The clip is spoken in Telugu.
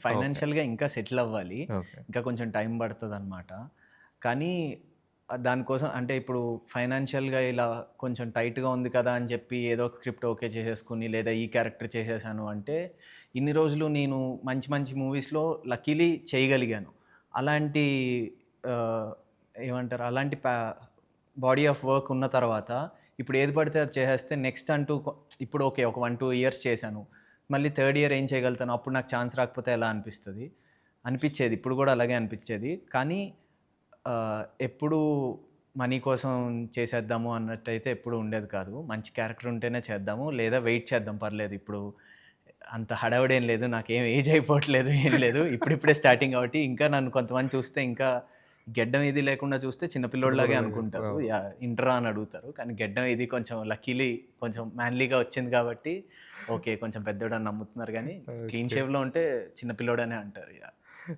ఫైనాన్షియల్గా ఇంకా సెటిల్ అవ్వాలి, ఓకే. ఇంకా కొంచెం టైం పడుతుంది అనమాట. కానీ దానికోసం అంటే ఇప్పుడు ఫైనాన్షియల్గా ఇలా కొంచెం టైట్గా ఉంది కదా అని చెప్పి ఏదో ఒక స్క్రిప్ట్ ఓకే చేసేసుకుని లేదా ఈ క్యారెక్టర్ చేసేసాను అంటే ఇన్ని రోజులు నేను మంచి మంచి మూవీస్లో లక్కీలీ చేయగలిగాను. అలాంటి ఆ, ఏమంటారు అలాంటి బాడీ ఆఫ్ వర్క్ ఉన్న తర్వాత ఇప్పుడు ఏది పడితే అది చేసేస్తే నెక్స్ట్ అంటూ ఇప్పుడు ఓకే ఒక 1-2 ఇయర్స్ చేశాను, మళ్ళీ థర్డ్ ఇయర్ ఏం చేయగలుగుతాను, అప్పుడు నాకు ఛాన్స్ రాకపోతే ఎలా అనిపించేది, ఇప్పుడు కూడా అలాగే అనిపించేది. కానీ ఎప్పుడు మనీ కోసం చేసేద్దాము అన్నట్టయితే ఎప్పుడు ఉండేది కాదు. మంచి క్యారెక్టర్ ఉంటేనే చేద్దాము, లేదా వెయిట్ చేద్దాం పర్లేదు. ఇప్పుడు అంత హడావిడేం లేదు, నాకేం ఏజ్ అయిపోవట్లేదు, ఏం లేదు. ఇప్పుడిప్పుడే స్టార్టింగ్ కాబట్టి ఇంకా నన్ను కొంతమంది చూస్తే ఇంకా గెడ్డం ఇది లేకుండా చూస్తే చిన్నపిల్లోడిలాగే అనుకుంటారు. అవును. ఇంటరా అని అడుగుతారు. కానీ గెడ్డం ఇది కొంచెం లక్కీలీ కొంచెం మ్యాన్లీగా వచ్చింది కాబట్టి ఓకే కొంచెం పెద్దోడని నమ్ముతున్నారు. కానీ క్లీన్ ఓకే. షేవ్‌లో ఉంటే చిన్నపిల్లోడనే అంటారు.